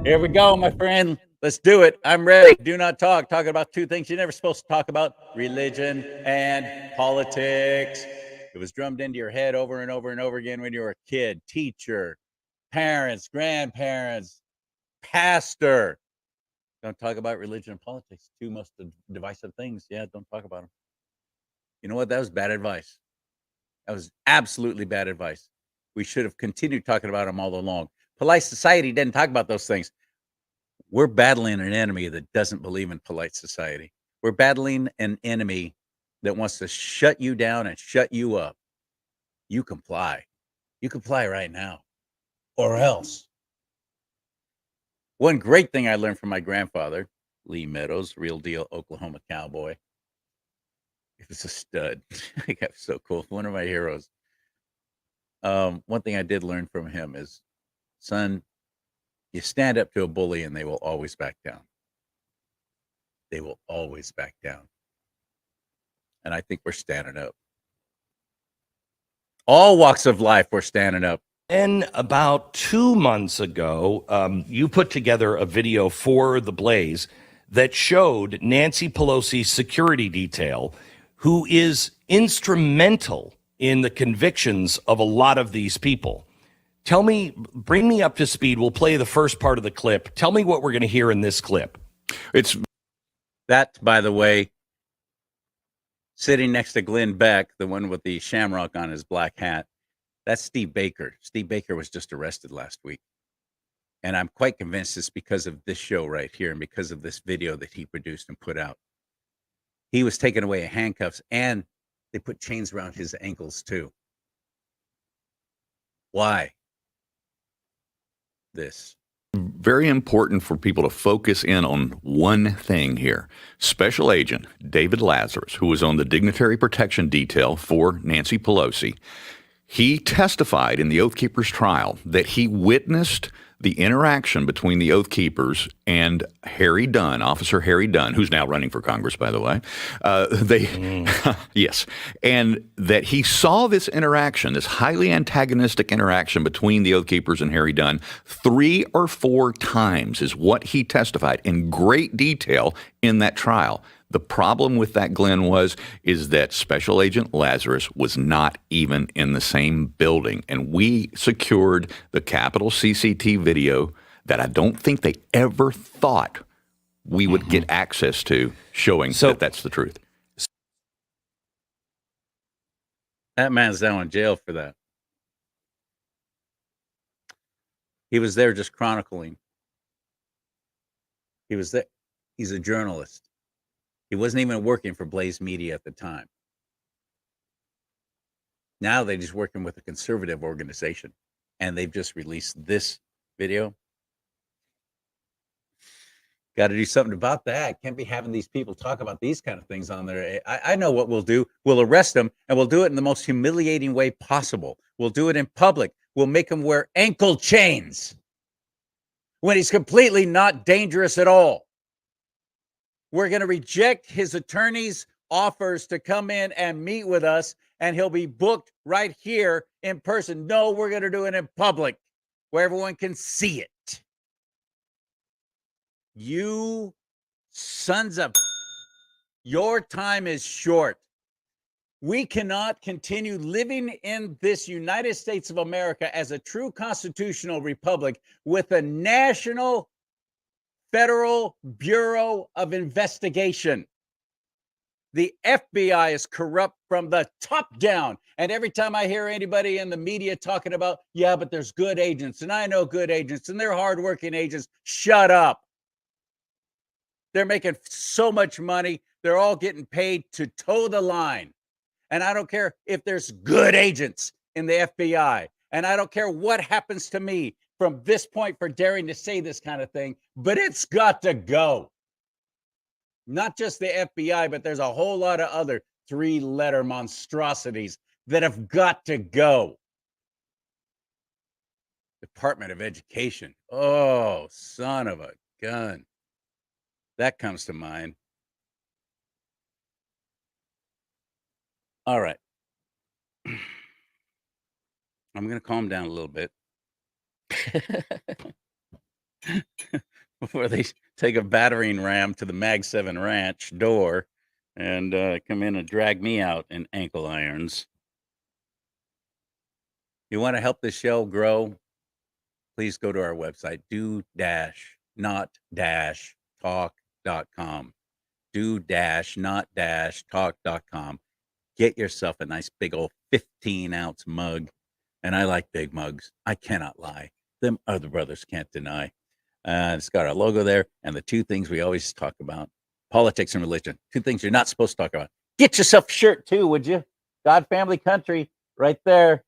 Here we go, my friend. Let's do it. I'm ready. Do not talk. Talking about two things you're never supposed to talk about: religion and politics. It was drummed into your head over and over and over again when you were a kid, teacher, parents, grandparents, pastor. Don't talk about religion and politics. Two most divisive things. Yeah, don't talk about them. You know what? That was bad advice. That was absolutely bad advice. We should have continued talking about them all along. Polite society didn't talk about those things. We're battling an enemy that doesn't believe in polite society. We're battling an enemy that wants to shut you down and shut you up. You comply. You comply right now, or else. One great thing I learned from my grandfather, Lee Meadows, real deal Oklahoma cowboy. He was a stud. He got so cool. One of my heroes. One thing I did learn from him is, son, you stand up to a bully and they will always back down. They will always back down. And I think we're standing up. All walks of life, we're standing up. And about 2 months ago, you put together a video for The Blaze that showed Nancy Pelosi's security detail, who is instrumental in the convictions of a lot of these people. Tell me, bring me up to speed. We'll play the first part of the clip. Tell me what we're going to hear in this clip. It's that, by the way, sitting next to Glenn Beck, the one with the shamrock on his black hat. That's Steve Baker. Steve Baker was just arrested last week. And I'm quite convinced it's because of this show right here and because of this video that he produced and put out. He was taken away in handcuffs, and they put chains around his ankles too. Why? This. Very important for people to focus in on one thing here. Special Agent David Lazarus, who was on the Dignitary Protection Detail for Nancy Pelosi, he testified in the Oath Keepers trial that he witnessed the interaction between the Oath Keepers and Harry Dunn, Officer Harry Dunn, who's now running for Congress, by the way. Yes, and that he saw this interaction, this highly antagonistic interaction between the Oath Keepers and Harry Dunn 3 or 4 times is what he testified in great detail in that trial. The problem with that, Glenn, is that Special Agent Lazarus was not even in the same building. And we secured the Capitol CCTV video that I don't think they ever thought we would get access to, showing that that's the truth. That man's down in jail for that. He was there just chronicling. He was there. He's a journalist. He wasn't even working for Blaze Media at the time. Now they're just working with a conservative organization, and they've just released this video. Got to do something about that. Can't be having these people talk about these kind of things on there. I know what we'll do. We'll arrest them, and we'll do it in the most humiliating way possible. We'll do it in public. We'll make him wear ankle chains when he's completely not dangerous at all. We're going to reject his attorney's offers to come in and meet with us, and he'll be booked right here in person. No, we're going to do it in public where everyone can see it. You sons of... Your time is short. We cannot continue living in this United States of America as a true constitutional republic with a national Federal Bureau of Investigation. The FBI is corrupt from the top down. And every time I hear anybody in the media talking about, yeah, but there's good agents, and I know good agents, and they're hardworking agents, shut up. They're making so much money. They're all getting paid to toe the line. And I don't care if there's good agents in the FBI. And I don't care what happens to me from this point for daring to say this kind of thing, but it's got to go. Not just the FBI, but there's a whole lot of other 3-letter monstrosities that have got to go. Department of Education. Oh, son of a gun. That comes to mind. All right. I'm going to calm down a little bit. Where they take a battering ram to the Mag 7 Ranch door and come in and drag me out in ankle irons. You want to help the show grow? Please go to our website, do-not-talk.com. Do-not-talk.com. Get yourself a nice big old 15-ounce mug. And I like big mugs. I cannot lie. Them other brothers can't deny. It's got our logo there. And the two things we always talk about, politics and religion. Two things you're not supposed to talk about. Get yourself a shirt too, would you? God, family, country, right there.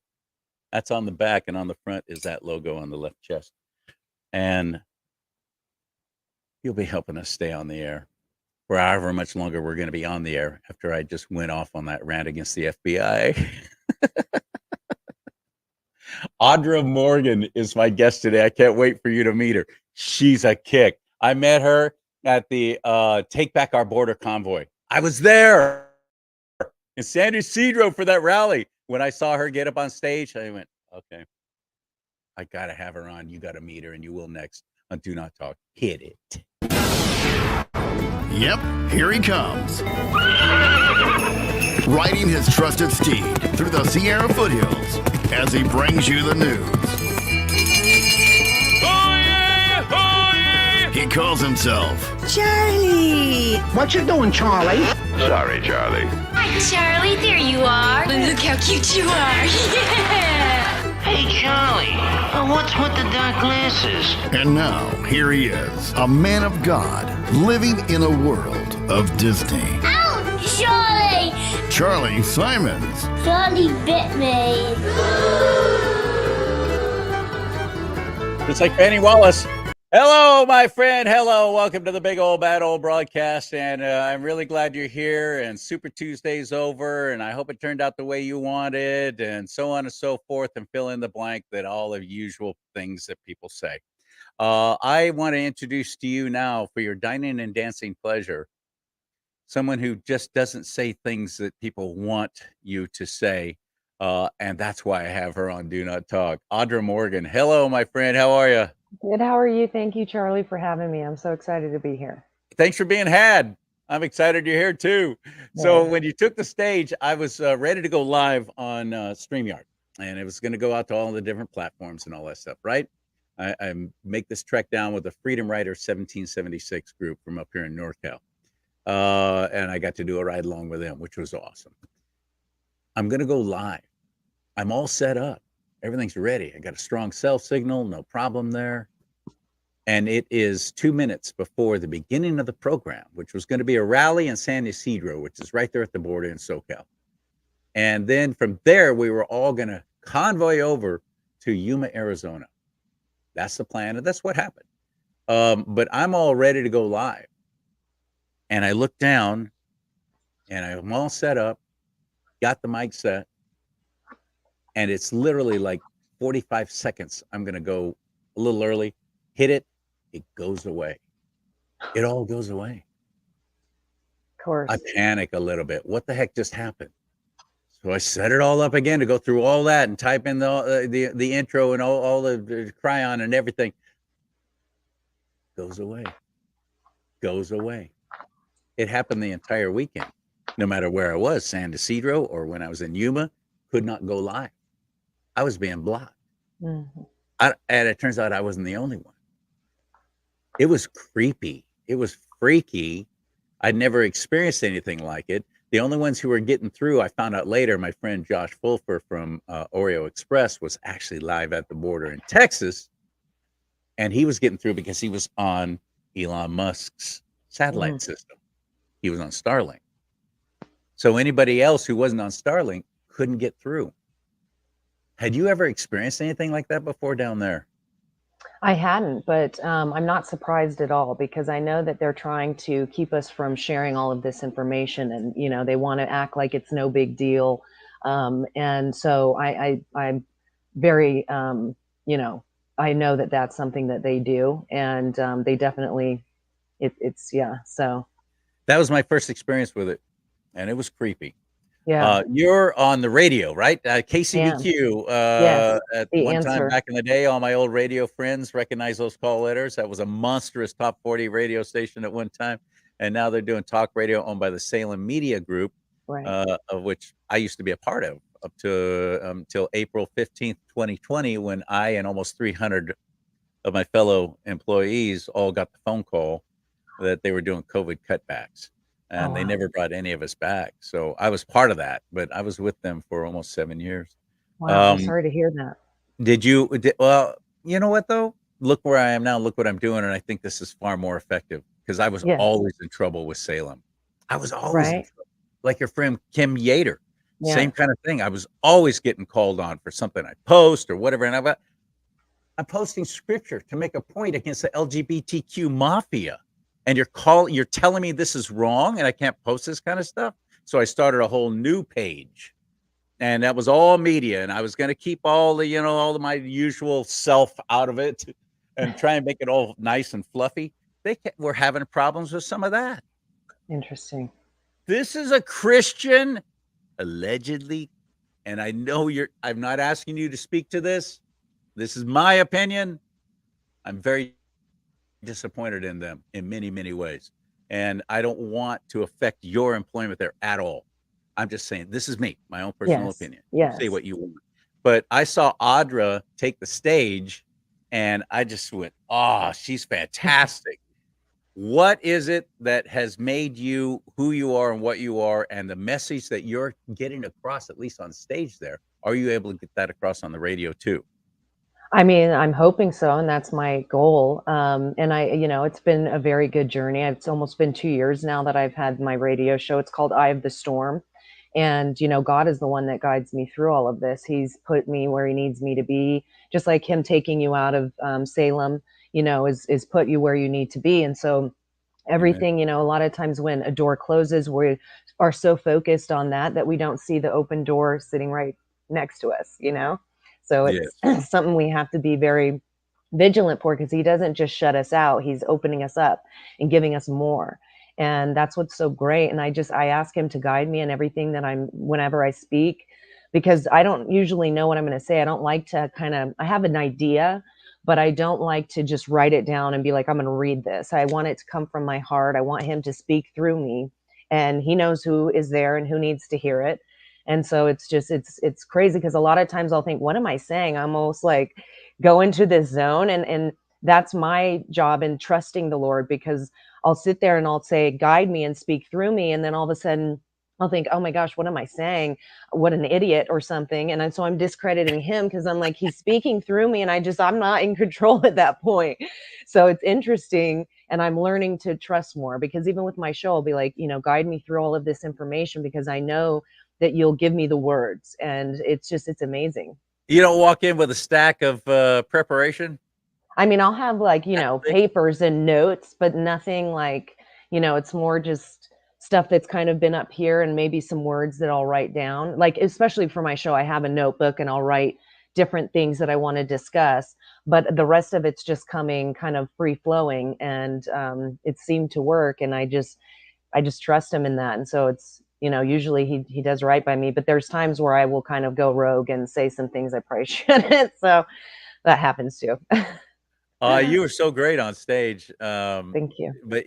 That's on the back. And on the front is that logo on the left chest. And you'll be helping us stay on the air for however much longer we're going to be on the air after I just went off on that rant against the FBI. Audra Morgan is my guest today. I can't wait for you to meet her. She's a kick. I met her at the Take Back Our Border convoy. I was there in San Ysidro for that rally. When I saw her get up on stage, I went, okay, I got to have her on. You got to meet her, and you will next on Do Not Talk. Hit it. Yep, here he comes. Riding his trusted steed through the Sierra foothills as he brings you the news. Oh yeah! Oh yeah! He calls himself Charlie! What you doing, Charlie? Sorry, Charlie. Hi, Charlie, there you are. Look how cute you are. Yeah! Hey, Charlie. What's with the dark glasses? And now, here he is, a man of God, living in a world of Disney. Ow! Charlie! Charlie Simons. Charlie bit me. Just like Fannie Wallace. Hello, my friend. Hello. Welcome to the big old bad old broadcast. And I'm really glad you're here. And Super Tuesday's over. And I hope it turned out the way you wanted. And so on and so forth. And fill in the blank that all the usual things that people say. I want to introduce to you now, for your dining and dancing pleasure, someone who just doesn't say things that people want you to say. And that's why I have her on Do Not Talk. Audra Morgan. Hello, my friend. How are you? Good. How are you? Thank you, Charlie, for having me. I'm so excited to be here. Thanks for being had. I'm excited you're here too. So Yeah. when you took the stage, I was ready to go live on StreamYard, and it was going to go out to all the different platforms and all that stuff, right? I make this trek down with the Freedom Rider 1776 group from up here in NorCal. And I got to do a ride along with them, which was awesome. I'm going to go live. I'm all set up. Everything's ready. I got a strong cell signal, no problem there. And it is 2 minutes before the beginning of the program, which was going to be a rally in San Ysidro, which is right there at the border in SoCal. And then from there, we were all going to convoy over to Yuma, Arizona. That's the plan, and that's what happened. But I'm all ready to go live. And I look down, and I'm all set up, got the mic set, and it's literally like 45 seconds. I'm going to go a little early, hit it, it goes away. It all goes away. Of course. I panic a little bit. What the heck just happened? So I set it all up again to go through all that and type in the intro and all the cryon and everything. Goes away. Goes away. It happened the entire weekend. No matter where I was, San Ysidro or when I was in Yuma, could not go live. I was being blocked. Mhm. And it turns out I wasn't the only one. It was creepy. It was freaky. I'd never experienced anything like it. The only ones who were getting through, I found out later, my friend Josh Fulfer from Oreo Express was actually live at the border in Texas. And he was getting through because he was on Elon Musk's satellite system. He was on Starlink. So anybody else who wasn't on Starlink couldn't get through. Had you ever experienced anything like that before down there? I hadn't, but I'm not surprised at all, because I know that they're trying to keep us from sharing all of this information, and they want to act like it's no big deal. And so I'm very I know that that's something that they do, and they definitely it's. So That was my first experience with it, and it was creepy. Yeah. You're on the radio, right? Am. KCBQ. Yes. At The one time answer. back in the day, all my old radio friends recognize those call letters. That was a monstrous top 40 radio station at one time, and now they're doing talk radio owned by the Salem Media Group, Right. of which I used to be a part of up to till April 15th, 2020, when I and almost 300 of my fellow employees all got the phone call that they were doing COVID cutbacks, Oh, and they wow. never brought any of us back. So I was part of that, but I was with them for almost 7 years. Wow. I'm Um, sorry to hear that. well, you know what though? Look where I am now. Look what I'm doing, and I think this is far more effective because I was Yes. always in trouble with Salem. I was always in Right. trouble. Like your friend Kim Yater, Yeah. same kind of thing. I was always getting called on for something I post or whatever, and I'm posting scripture to make a point against the LGBTQ mafia. And you're telling me this is wrong and I can't post this kind of stuff. So I started a whole new page. And that was all media. And I was going to keep all the, all of my usual self out of it and try and make it all nice and fluffy. We're having problems with some of that. Interesting. This is a Christian, allegedly. And I know I'm not asking you to speak to this. This is my opinion. I'm very disappointed in them in many, many ways. And I don't want to affect your employment there at all. I'm just saying, this is me, my own personal Yes. opinion. Yes. Say what you want. But I saw Audra take the stage and I just went, oh, she's fantastic. What is it that has made you who you are and what you are, and the message that you're getting across, at least on stage there? Are you able to get that across on the radio too? I mean, I'm hoping so, and that's my goal. And it's been a very good journey. It's almost been 2 years now that I've had my radio show. It's called Eye of the Storm. And, God is the one that guides me through all of this. He's put me where he needs me to be, just like him taking you out of Salem, is put you where you need to be. And so Amen. everything, a lot of times when a door closes, we are so focused on that we don't see the open door sitting right next to us, So Yes. it's something we have to be very vigilant for, because he doesn't just shut us out. He's opening us up and giving us more. And that's what's so great. And I ask him to guide me in everything that whenever I speak, because I don't usually know what I'm going to say. I don't like to I have an idea, but I don't like to just write it down and be like, I'm going to read this. I want it to come from my heart. I want him to speak through me, and he knows who is there and who needs to hear it. And so it's crazy, because a lot of times I'll think, what am I saying? I'm almost like go into this zone, and that's my job in trusting the Lord, because I'll sit there and I'll say, guide me and speak through me. And then all of a sudden I'll think, oh my gosh, what am I saying? What an idiot or something. And so I'm discrediting him, because I'm like, he's speaking through me, and I'm not in control at that point. So it's interesting. And I'm learning to trust more, because even with my show, I'll be like, guide me through all of this information, because I know that you'll give me the words. And it's amazing. You don't walk in with a stack of preparation? I mean, I'll have papers and notes, but nothing it's more just stuff that's kind of been up here, and maybe some words that I'll write down. Like, especially for my show, I have a notebook and I'll write different things that I want to discuss, but the rest of it's just coming kind of free flowing. And it seemed to work. And I just trust him in that. And so it's, usually he does right by me, but there's times where I will kind of go rogue and say some things I probably shouldn't. So that happens too. You were so great on stage. Thank you. But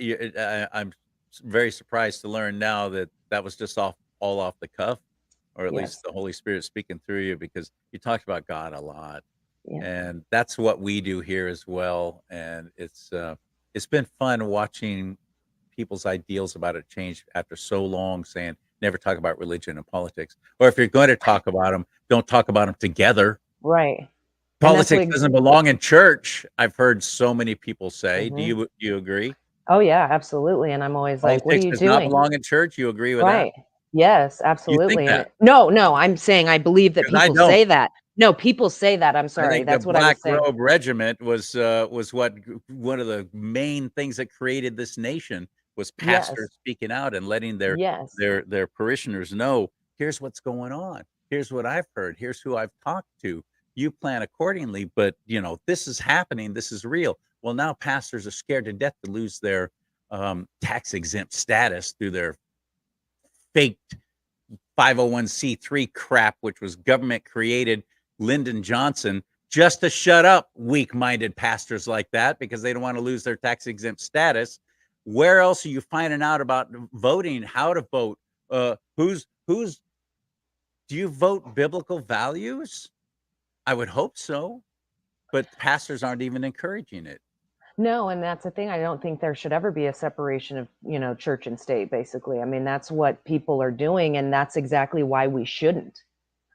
I'm very surprised to learn now that was just all off the cuff, or at least Yes. the Holy Spirit speaking through you, because you talked about God a lot. Yeah. And that's what we do here as well. And it's been fun watching people's ideals about it change after so long, saying never talk about religion and politics, or if you're going to talk about them, don't talk about them together. Right. Politics doesn't belong in church. I've heard so many people say. Mhm. Do you agree? Oh yeah, absolutely. And I'm always like, what are Politics you does not doing? belong in church. You agree with Right. that? Yes, You think absolutely. And that? no, I'm saying I believe that 'Cause I people don't. say that. No, people say that. I'm I sorry. think the That's what I Black was saying. Robe Regiment was one of the main things that created this nation, was pastors Yes. speaking out and letting their Yes. their parishioners know, here's what's going on. Here's what I've heard. Here's who I've talked to. You plan accordingly, but this is happening. This is real. Well, now pastors are scared to death to lose their tax exempt status through their faked 501c3 crap, which was government created, Lyndon Johnson, just to shut up weak-minded pastors like that because they don't want to lose their tax-exempt status. Where else are you finding out about voting, how to vote? Who's do you vote biblical values? I would hope so, but pastors aren't even encouraging it. No, and that's the thing. I don't think there should ever be a separation of, church and state, basically. I mean, that's what people are doing, and that's exactly why we shouldn't.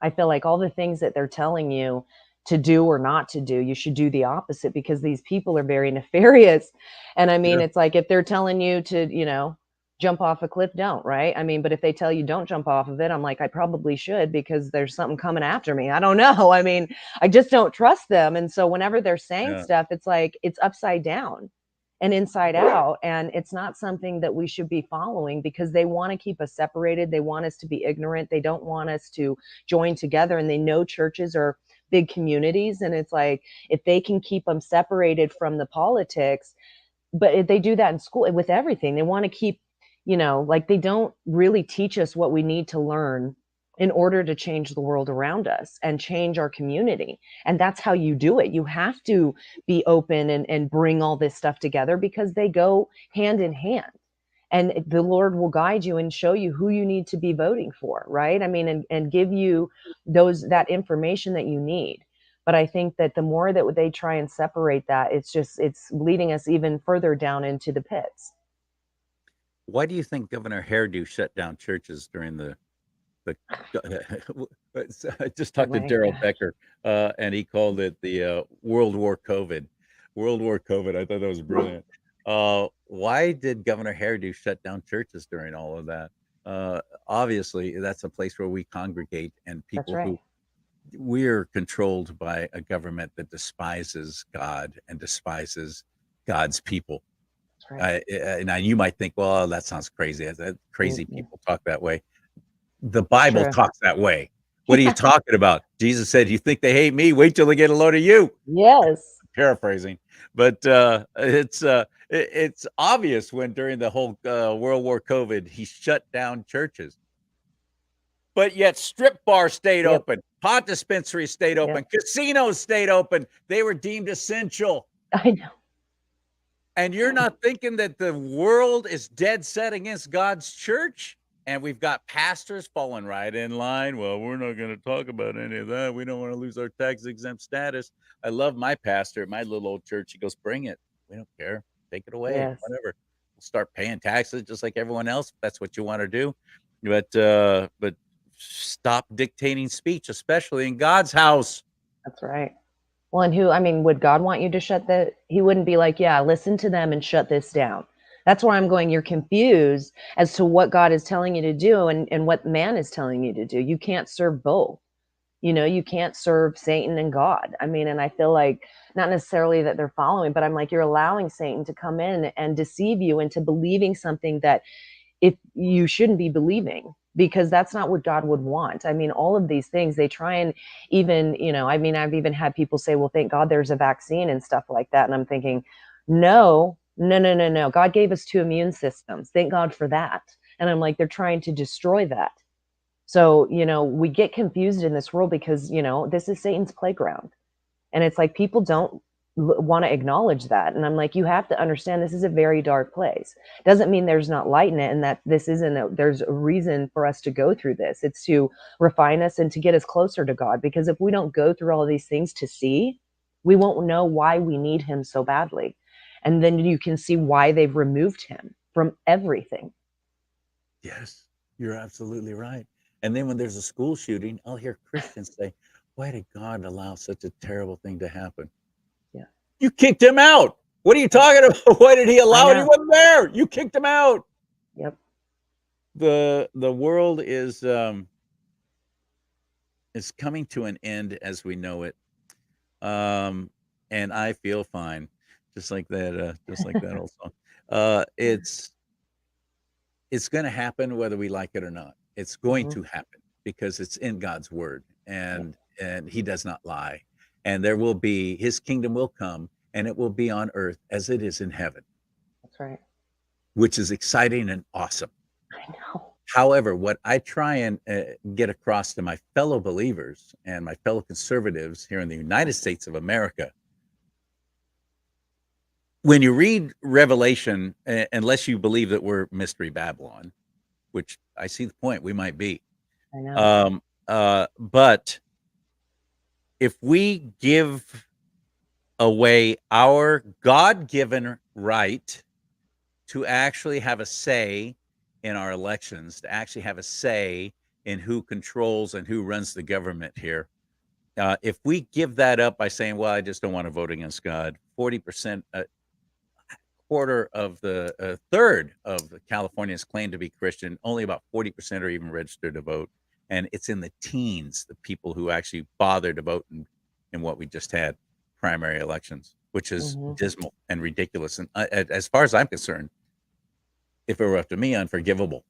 I feel like all the things that they're telling you to do or not to do, you should do the opposite because these people are very nefarious. And I mean, Yeah. it's like if they're telling you to, jump off a cliff, don't, right? I mean, but if they tell you don't jump off of it, I'm like, I probably should because there's something coming after me. I don't know. I mean, I just don't trust them. And so whenever they're saying Yeah. stuff, it's like it's upside down and inside out. And it's not something that we should be following because they want to keep us separated. They want us to be ignorant. They don't want us to join together. And they know churches are big communities. And it's like, if they can keep them separated from the politics, but they do that in school with everything. They want to keep, like they don't really teach us what we need to learn in order to change the world around us and change our community. And that's how you do it. You have to be open and bring all this stuff together because they go hand in hand. And the Lord will guide you and show you who you need to be voting for, right? I mean, and give you that information that you need. But I think that the more that they try and separate that, it's leading us even further down into the pits. Why do you think Governor Hairdo shut down churches during the I just talked to My Daryl God. Becker, and he called it the World War COVID. World War COVID. I thought that was brilliant. Why did Governor Hairdo shut down churches during all of that? Obviously, that's a place where we congregate, and That's people right. who we're controlled by a government that despises God and despises God's people. That's right. Now you might think, well, that sounds crazy. Crazy Mm-mm. people talk that way. The Bible True. talks that way. What are you talking about? Jesus said, "You think they hate me? Wait till they get a load of you." Yes. Paraphrasing, but it's obvious when during the whole World War COVID, he shut down churches, but yet strip bars stayed Yep. open, pot dispensaries stayed open, Yep. casinos stayed open. They were deemed essential. I know. And you're not thinking that the world is dead set against God's church? And we've got pastors falling right in line. Well, we're not going to talk about any of that. We don't want to lose our tax exempt status. I love my pastor at my little old church. He goes, bring it. We don't care. Take it away. Yes. Whatever. We'll start paying taxes just like everyone else. If that's what you want to do. But stop dictating speech, especially in God's house. That's right. Well, and would God want you to he wouldn't be like, yeah, listen to them and shut this down. That's where I'm going. You're confused as to what God is telling you to do and what man is telling you to do. You can't serve both. You can't serve Satan and God. I mean, and I feel like not necessarily that they're following, but I'm like, you're allowing Satan to come in and deceive you into believing something that if you shouldn't be believing, because that's not what God would want. I mean, all of these things, they try and even, I've even had people say, well, thank God there's a vaccine and stuff like that. And I'm thinking, no. God gave us 2 immune systems. Thank God for that. And I'm like, they're trying to destroy that. So, we get confused in this world because, this is Satan's playground. And it's like people don't want to acknowledge that. And I'm like, you have to understand this is a very dark place. Doesn't mean there's not light in it and that there's a reason for us to go through this. It's to refine us and to get us closer to God. Because if we don't go through all of these things to see, we won't know why we need him so badly. And then you can see why they've removed him from everything. Yes, you're absolutely right. And then when there's a school shooting, I'll hear Christians say, why did God allow such a terrible thing to happen? Yeah. You kicked him out. What are you talking about? Why did he allow it? He wasn't there. You kicked him out. Yep. The world is coming to an end as we know it. And I feel fine. Just like that old song. It's going to happen whether we like it or not. It's going to happen because it's in God's word, and he does not lie. And there will be, his kingdom will come, and it will be on earth as it is in heaven. That's right. Which is exciting and awesome. I know. However, what I try and get across to my fellow believers and my fellow conservatives here in the United States of America, when you read Revelation, unless you believe that we're Mystery Babylon, which I see the point, we might be. I know. But if we give away our God-given right to actually have a say in our elections, to actually have a say in who controls and who runs the government here, if we give that up by saying, well, I just don't want to vote against God, 40%, quarter of the third of the Californians claim to be Christian. Only about 40% are even registered to vote. And it's in the teens, the people who actually bother to vote in what we just had, primary elections, which is dismal and ridiculous. And as far as I'm concerned, if it were up to me, unforgivable.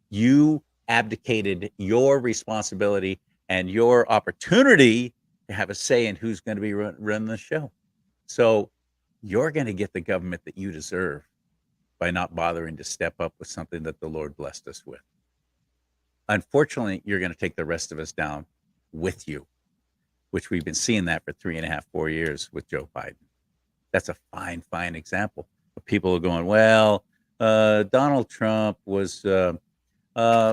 You abdicated your responsibility and your opportunity to have a say in who's going to be running the show. So you're going to get the government that you deserve by not bothering to step up with something that the Lord blessed us with. Unfortunately, you're going to take the rest of us down with you, which we've been seeing that for 3.5, 4 years with Joe Biden. That's a fine example. But people are going, well, Donald Trump was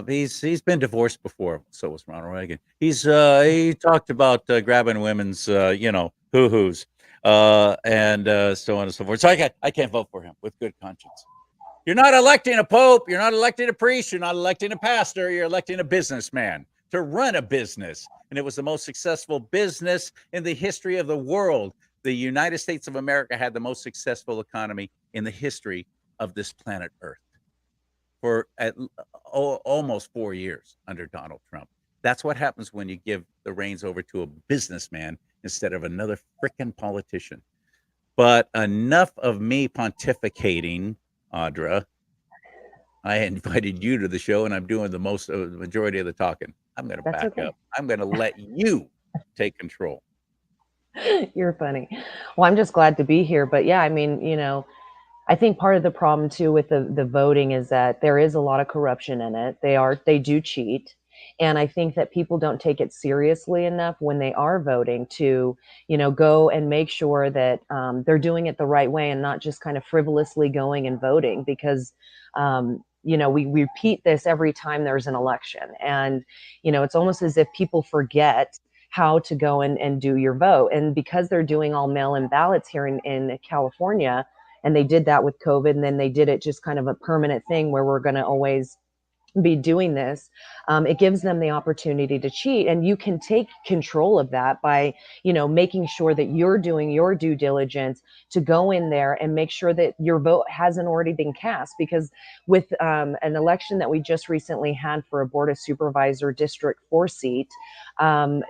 he's been divorced before. So was Ronald Reagan. He talked about grabbing women's hoo-hoos and so on and so forth. So I can't vote for him with good conscience. You're not electing a pope. You're not electing a priest. You're not electing a pastor. You're electing a businessman to run a business. And it was the most successful business in the history of the world. The United States of America had the most successful economy in the history of this planet Earth for almost 4 years under Donald Trump. That's what happens when you give the reins over to a businessman instead of another frickin' politician. But enough of me pontificating, Audra. I invited you to the show, and I'm doing the majority of the talking. I'm going to back up. I'm going to let you take control. You're funny. Well, I'm just glad to be here. But yeah, I mean, I think part of the problem too with the voting is that there is a lot of corruption in it. They do cheat. And I think that people don't take it seriously enough when they are voting to, go and make sure that they're doing it the right way and not just kind of frivolously going and voting because, we repeat this every time there's an election. And, it's almost as if people forget how to go and do your vote. And because they're doing all mail-in ballots here in California, and they did that with COVID, and then they did it just kind of a permanent thing where we're going to always be doing this, it gives them the opportunity to cheat. And you can take control of that by, making sure that you're doing your due diligence to go in there and make sure that your vote hasn't already been cast. Because with an election that we just recently had for a Board of Supervisor District 4 seat,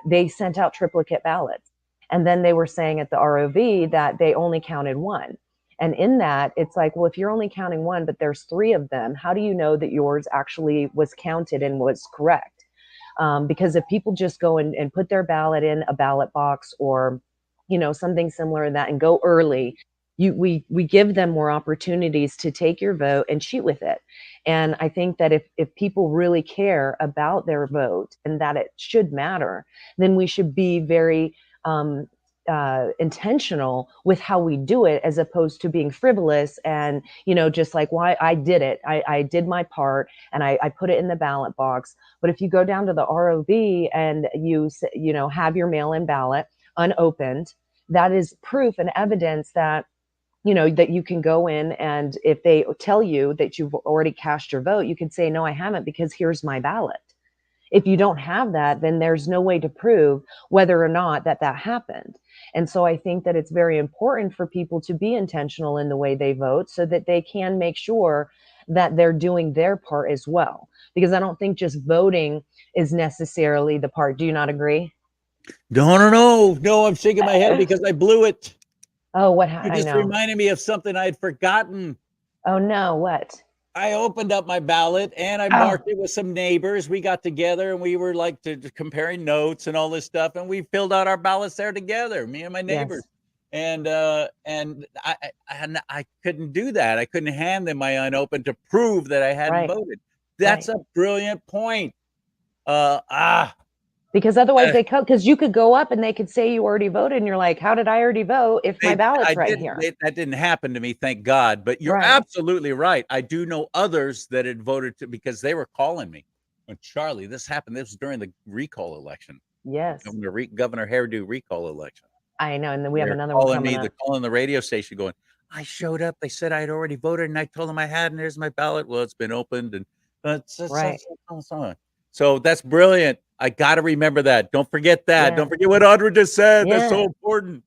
they sent out triplicate ballots. And then they were saying at the ROV that they only counted one. And in that, it's like, well, if you're only counting one, but there's 3 of them, how do you know that yours actually was counted and was correct? Because if people just go and put their ballot in a ballot box or, something similar to that and go early, we give them more opportunities to take your vote and cheat with it. And I think that if people really care about their vote and that it should matter, then we should be very intentional with how we do it, as opposed to being frivolous and, just like, why I did it. I did my part and I put it in the ballot box. But if you go down to the ROV and you have your mail-in ballot unopened, that is proof and evidence that, that you can go in, and if they tell you that you've already cast your vote, you can say, no, I haven't, because here's my ballot. If you don't have that, then there's no way to prove whether or not that happened. And so I think that it's very important for people to be intentional in the way they vote so that they can make sure that they're doing their part as well. Because I don't think just voting is necessarily the part. Do you not agree? No, I'm shaking my head because I blew it. Oh, what happened? You just reminded me of something I had forgotten. Oh, no, what? I opened up my ballot and I marked it with some neighbors. We got together and we were like comparing notes and all this stuff. And we filled out our ballots there together, me and my neighbors. Yes. And I couldn't do that. I couldn't hand them my unopened to prove that I hadn't voted. That's Right. a brilliant point. Because otherwise because you could go up and they could say you already voted and you're like, how did I already vote if my ballot's right here? That didn't happen to me, thank God. But you're Right. absolutely right. I do know others that had voted because they were calling me. When Charlie, this happened. This was during the recall election. Yes. Governor Hairdo recall election. I know. And then we have another one coming up. They're calling the radio station going, I showed up. They said I'd already voted and I told them I had, and here's my ballot. Well, it's been opened and Right. so that's brilliant. I got to remember that. Don't forget that. Yeah. Don't forget what Audra just said. That's so Yeah. important.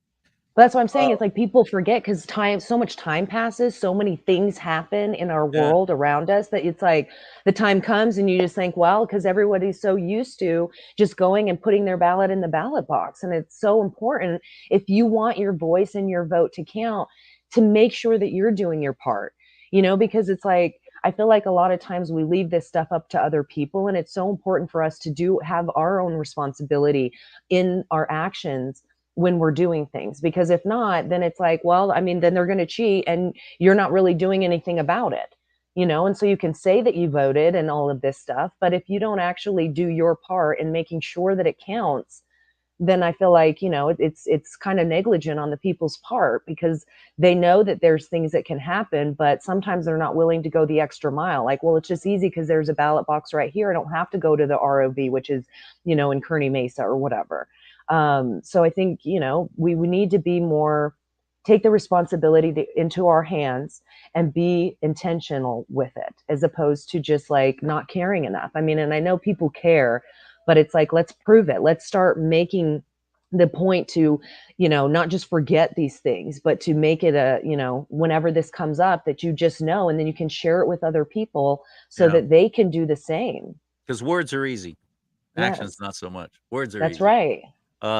But that's what I'm saying. It's like people forget because so much time passes, so many things happen in our Yeah. world around us that it's like the time comes and you just think, well, because everybody's so used to just going and putting their ballot in the ballot box. And it's so important if you want your voice and your vote to count, to make sure that you're doing your part, because it's like, I feel like a lot of times we leave this stuff up to other people, and it's so important for us to have our own responsibility in our actions when we're doing things, because if not, then it's like, well, I mean, then they're going to cheat and you're not really doing anything about it, and so you can say that you voted and all of this stuff, but if you don't actually do your part in making sure that it counts, then I feel like, it's kind of negligent on the people's part, because they know that there's things that can happen, but sometimes they're not willing to go the extra mile. Like, well, it's just easy because there's a ballot box right here. I don't have to go to the ROV, which is, in Kearney Mesa or whatever. So I think, we need to be more, take the responsibility into our hands and be intentional with it, as opposed to just like not caring enough. I mean, and I know people care, but it's like, let's prove it. Let's start making the point to, not just forget these things, but to make it whenever this comes up, that you just know, and then you can share it with other people so that they can do the same. Because words are easy. Actions, Yes. not so much. Words are That's easy. right.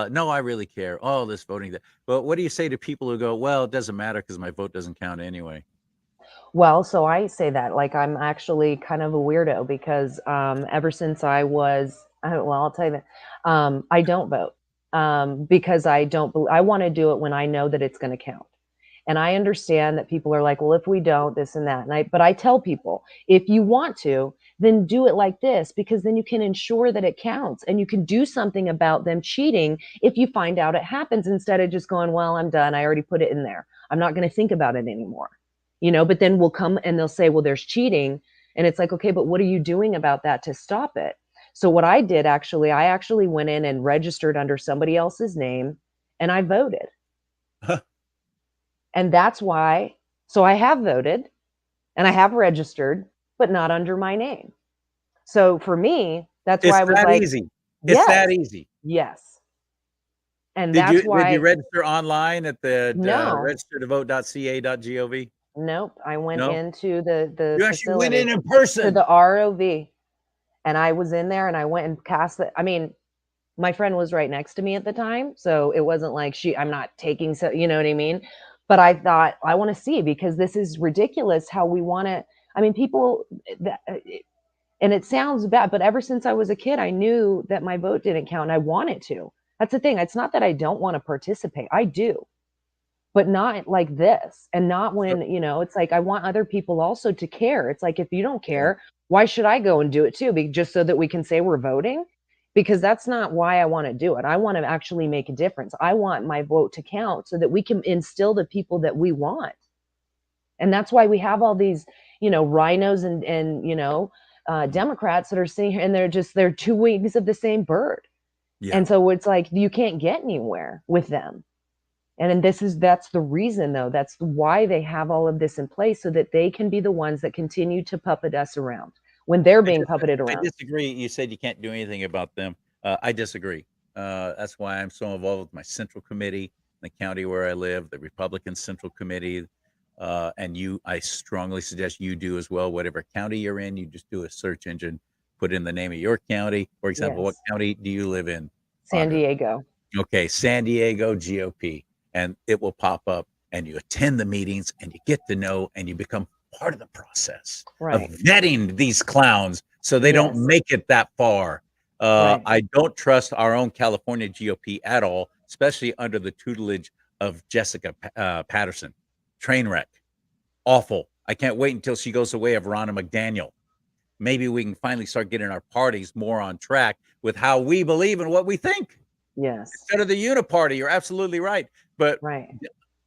No, I really care. Oh, this voting. But what do you say to people who go, well, it doesn't matter because my vote doesn't count anyway? Well, so I say that, like, I'm actually kind of a weirdo because ever since I was, I'll tell you that, I don't vote because I don't, I want to do it when I know that it's going to count. And I understand that people are like, well, if we don't, this and that. But I tell people, if you want to, then do it like this, because then you can ensure that it counts and you can do something about them cheating if you find out it happens, instead of just going, well, I'm done. I already put it in there. I'm not going to think about it anymore. But then we'll come and they'll say, well, there's cheating. And it's like, okay, but what are you doing about that to stop it? So what I did, I actually went in and registered under somebody else's name and I voted. And that's why, so I have voted and I have registered, but not under my name. So for me, that's why I was like, easy. Yes, It's that easy. Yes. And Did why. you register online at the No. registertovote.ca.gov? Nope. I went No? into the You actually went facility, in person. to the ROV, and I was in there and I went and cast it. I mean, my friend was right next to me at the time, so it wasn't like I'm not taking, so you know what I mean? But I thought, I want to see, because this is ridiculous how we want to, I mean, people, and it sounds bad, but ever since I was a kid, I knew that my vote didn't count and I wanted to. That's the thing. It's not that I don't want to participate. I do, but not like this, and not when, it's like, I want other people also to care. It's like, if you don't care, why should I go and do it too? Just so that we can say we're voting? Because that's not why I want to do it. I want to actually make a difference. I want my vote to count so that we can instill the people that we want. And that's why we have all these, rhinos and Democrats that are sitting here, and they're two wings of the same bird. Yeah. And so it's like, you can't get anywhere with them. And that's the reason, though. That's why they have all of this in place, so that they can be the ones that continue to puppet us around when they're being puppeted around. I disagree. You said you can't do anything about them. I disagree. That's why I'm so involved with my central committee, the county where I live, the Republican Central Committee. And I strongly suggest you do as well. Whatever county you're in, you just do a search engine, put in the name of your county. For example, What county do you live in? San Diego. Okay, San Diego GOP. And it will pop up, and you attend the meetings, and you get to know, and you become part of the process of vetting these clowns so they don't make it that far. I don't trust our own California GOP at all, especially under the tutelage of Jessica Patterson. Train wreck. Awful. I can't wait until she goes the way of Ronna McDaniel. maybe we can finally start getting our parties more on track with how we believe and what we think. Yes. Instead of the uniparty, you're absolutely right. But Right.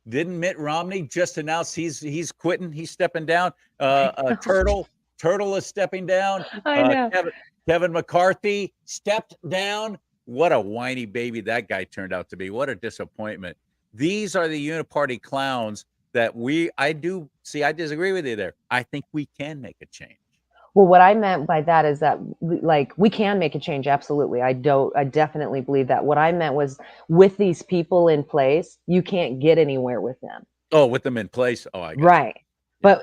didn't Mitt Romney just announce he's quitting? He's stepping down. I know. Turtle is stepping down. I know. Kevin McCarthy stepped down. What a whiny baby that guy turned out to be. What a disappointment. These are the uniparty clowns that I disagree with you there. I think we can make a change. Well, what I meant by that is that like we can make a change. Absolutely. I definitely believe that. What I meant was with these people in place, you can't get anywhere with them. Oh, with them in place. Oh, I got Right. you.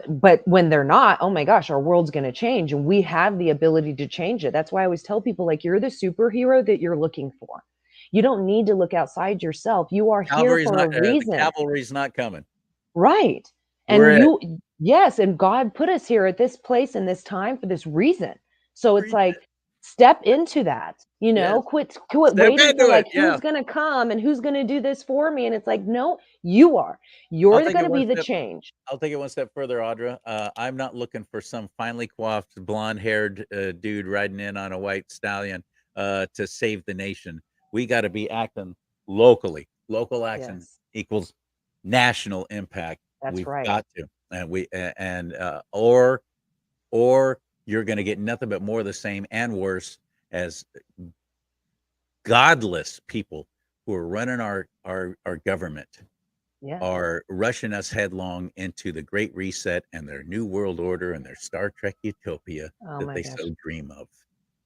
But when they're not, oh my gosh, our world's going to change and we have the ability to change it. That's why I always tell people, like, you're the superhero that you're looking for. You don't need to look outside yourself. You are here for a reason. The cavalry's not coming. Right. And yes, and God put us here at this place and this time for this reason. So it's like, step into that, quit waiting for who's going to come and who's going to do this for me. And it's like, no, you are. You're going to be the change. I'll take it one step further, Audra. I'm not looking for some finely coiffed, blonde-haired dude riding in on a white stallion to save the nation. We got to be acting locally. Local action equals national impact. We've right. Got to, and or you're going to get nothing but more of the same and worse as godless people who are running our government are rushing us headlong into the Great Reset and their New World Order and their Star Trek utopia that they so dream of.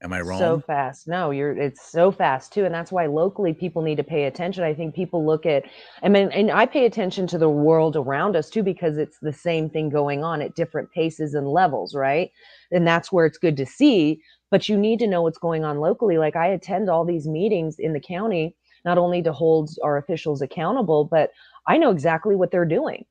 Am I wrong? So fast. No, it's so fast too. And that's why locally people need to pay attention. I think people look at, and I pay attention to the world around us too, because it's the same thing going on at different paces and levels, right? And that's where it's good to see, but you need to know what's going on locally. Like I attend all these meetings in the county, not only to hold our officials accountable, but I know exactly what they're doing.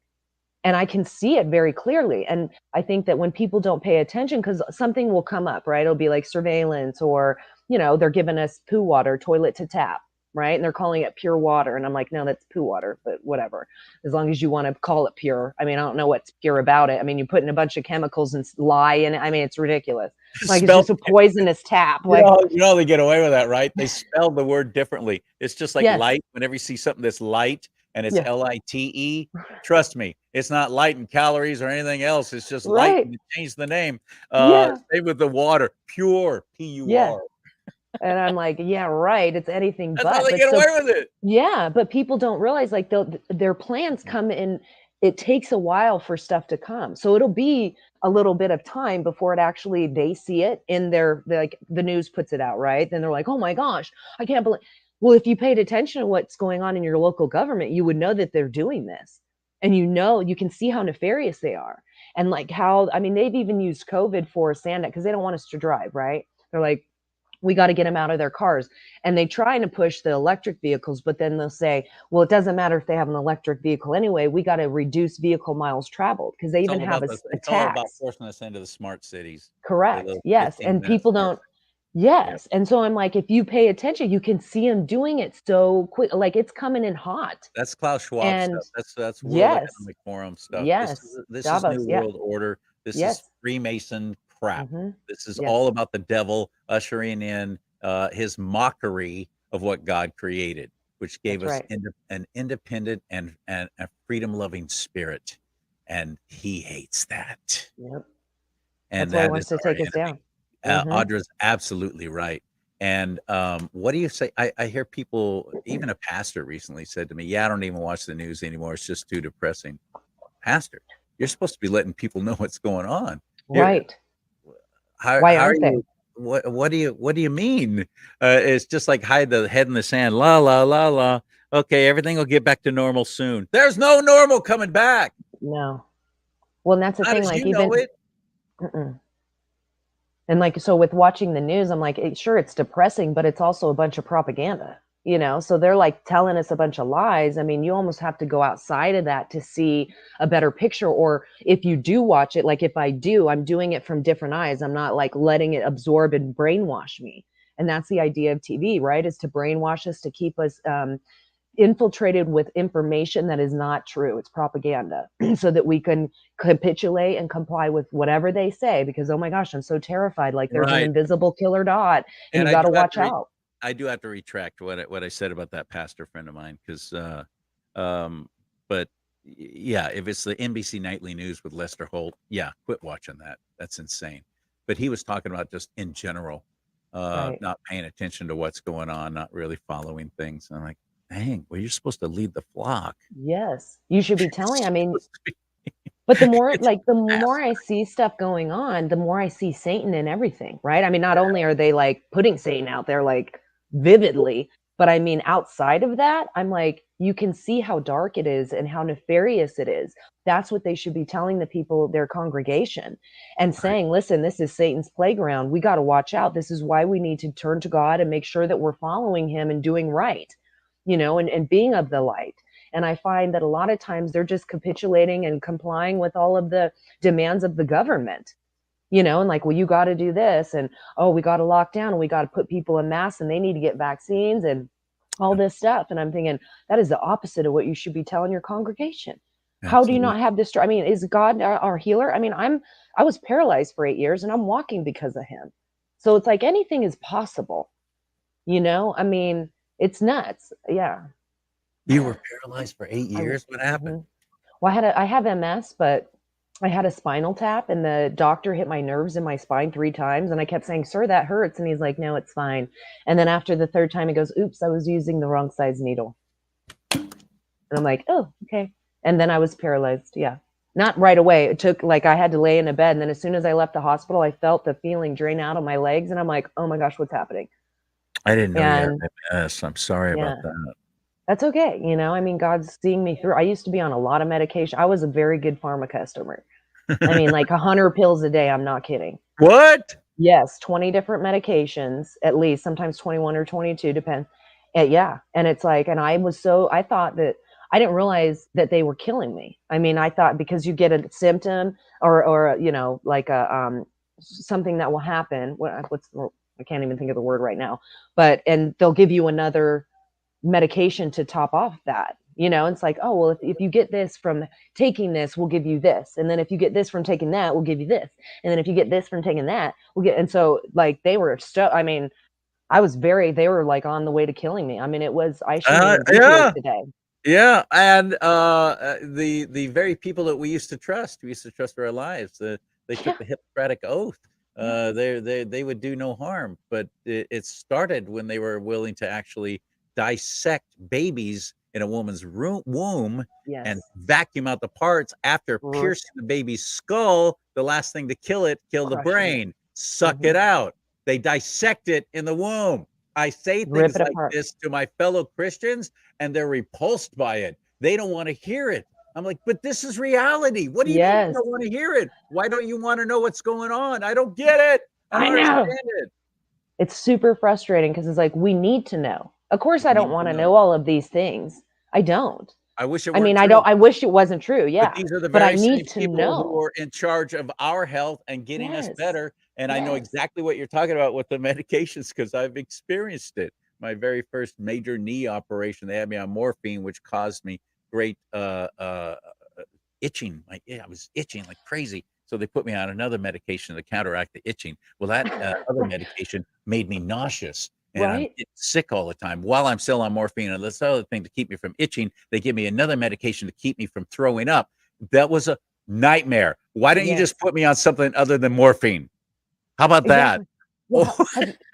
And I can see it very clearly. And I think that when people don't pay attention, because something will come up, right? It'll be like surveillance or, they're giving us poo water, toilet to tap, right? And they're calling it pure water. And I'm like, no, that's poo water, but whatever. As long as you want to call it pure. I mean, I don't know what's pure about it. I mean, you put in a bunch of chemicals and lye in it. I mean, it's ridiculous. Like it's just a poisonous tap. Like, they get away with that, right? They spell the word differently. It's just like light. Whenever you see something that's light, and it's LITE. Trust me, it's not light in calories or anything else. It's just light. And change the name. Same with the water, pure, PUR. Yeah. And I'm like, yeah, right. It's anything That's but. How they get away with it. Yeah, but people don't realize like their plans come in. It takes a while for stuff to come, so it'll be a little bit of time before they see it in like the news puts it out, right? Then they're like, oh my gosh, I can't believe. Well, if you paid attention to what's going on in your local government, you would know that they're doing this. And you can see how nefarious they are. And like they've even used COVID for because they don't want us to drive, right? They're like, we got to get them out of their cars. And they try to push the electric vehicles, but then they'll say, well, it doesn't matter if they have an electric vehicle anyway. We got to reduce vehicle miles traveled because they even have a tax. It's all about forcing us into the smart cities. Correct. Yes. And people don't. Yes. And so I'm like, if you pay attention, you can see them doing it so quick. Like it's coming in hot. That's Klaus Schwab stuff. That's World Economic Forum stuff. Yes. This is New World Order. This is Freemason crap. This is all about the devil ushering in his mockery of what God created, which gave us an independent and a freedom-loving spirit. And he hates that. Yep. And that's why he wants to take us down. Audra's absolutely right. And what do you say? I hear people, even a pastor recently said to me, yeah, I don't even watch the news anymore. It's just too depressing. Pastor, you're supposed to be letting people know what's going on. Right. Why aren't they? What do you mean? It's just like hide the head in the sand. La, la, la, la. Okay, everything will get back to normal soon. There's no normal coming back. No. Well, and that's the thing. Like even. And like, so with watching the news, I'm like, sure, it's depressing, but it's also a bunch of propaganda, so they're like telling us a bunch of lies. I mean, you almost have to go outside of that to see a better picture. Or if you do watch it, like if I do, I'm doing it from different eyes. I'm not like letting it absorb and brainwash me. And that's the idea of TV, right? Is to brainwash us, to keep us infiltrated with information that is not true. It's propaganda so that we can capitulate and comply with whatever they say, because, oh my gosh, I'm so terrified. Like there's an Right. invisible killer dot and And you got to watch out. I do have to retract what I said about that pastor friend of mine, because but yeah, if it's the NBC Nightly News with Lester Holt, yeah, quit watching that. That's insane. But he was talking about just in general, Right. not paying attention to what's going on, not really following things. And I'm like, dang, well, you're supposed to lead the flock. Yes. You should be telling, I mean, but the more It's like the massive. more I see stuff going on, the more I see Satan in everything, right? I mean, not only are they like putting Satan out there like vividly, but I mean outside of that, I'm like, you can see how dark it is and how nefarious it is. That's what they should be telling the people, their congregation, and Right. saying, listen, this is Satan's playground. We got to watch out. This is why we need to turn to God and make sure that we're following him and doing right, and being of the light. And I find that a lot of times they're just capitulating and complying with all of the demands of the government, and like, well, you got to do this. And, oh, we got to lock down and we got to put people in masks and they need to get vaccines and all this stuff. And I'm thinking that is the opposite of what you should be telling your congregation. How do you Absolutely. not have this? I mean, is God our healer? I mean, I was paralyzed for 8 years and I'm walking because of him. So it's like anything is possible, I mean, it's nuts. Yeah. You were paralyzed for 8 I years. What happened? Well, I have MS, but I had a spinal tap and the doctor hit my nerves in my spine 3 times. And I kept saying, sir, that hurts. And he's like, no, it's fine. And then after the 3rd time, he goes, oops, I was using the wrong size needle. And I'm like, oh, okay. And then I was paralyzed. Yeah. Not right away. It took I had to lay in a bed. And then as soon as I left the hospital, I felt the feeling drain out of my legs. And I'm like, oh my gosh, what's happening? I didn't know you had And MS. I'm sorry yeah. about that. That's okay. I mean, God's seeing me through. I used to be on a lot of medication. I was a very good pharma customer. I mean, like 100 pills a day. I'm not kidding. What? Yes, 20 different medications, at least, sometimes 21 or 22, depends. Yeah. And it's like, and I thought that I didn't realize that they were killing me. I mean, I thought because you get a symptom or like a something that will happen. I can't even think of the word right now, and they'll give you another medication to top off that. It's like, oh, well, if you get this from taking this, we'll give you this. And then if you get this from taking that, we'll give you this. And then if you get this from taking that, and so like they were I mean, they were like on the way to killing me. I mean, I shouldn't even be here today. Yeah. And the very people that we used to trust our lives, they took the Hippocratic oath. They would do no harm, but it started when they were willing to actually dissect babies in a woman's womb Yes. and vacuum out the parts after piercing the baby's skull. The last thing to kill the Crush brain, suck it out. They dissect it in the womb. I say things like this to my fellow Christians and they're repulsed by it. They don't want to hear it. I'm like, but this is reality. What do you mean you don't want to hear it? Why don't you want to know what's going on? I don't get it. I don't understand it. It's super frustrating because it's like, we need to know. Of course, I don't want to know all of these things. I don't. I wish it I weren't mean, true. I wish it wasn't true. Yeah. But these are the But I very need same to people know. who are in charge of our health and getting us better. And I know exactly what you're talking about with the medications because I've experienced it. My very first major knee operation, they had me on morphine, which caused me great itching. I was itching like crazy. So they put me on another medication to counteract the itching. Well, that other medication made me nauseous. And I'm getting sick all the time while I'm still on morphine. And this other thing to keep me from itching, they give me another medication to keep me from throwing up. That was a nightmare. Why don't you just put me on something other than morphine? How about that? Well,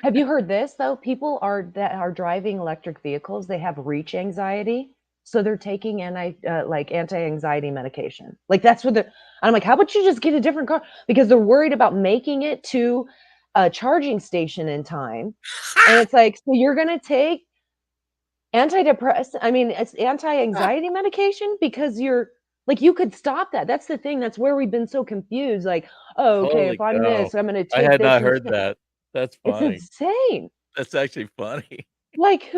have you heard this though? People that are driving electric vehicles, they have reach anxiety. So they're taking anti-anxiety medication. Like that's what I'm like, how about you just get a different car? Because they're worried about making it to a charging station in time. And it's like, so you're going to take it's anti-anxiety medication because you're like, you could stop that. That's the thing. That's where we've been so confused. Like, oh, okay, Holy if I'm cow. this, I'm going to take I had this not heard that. That's funny. It's insane. That's actually funny. Like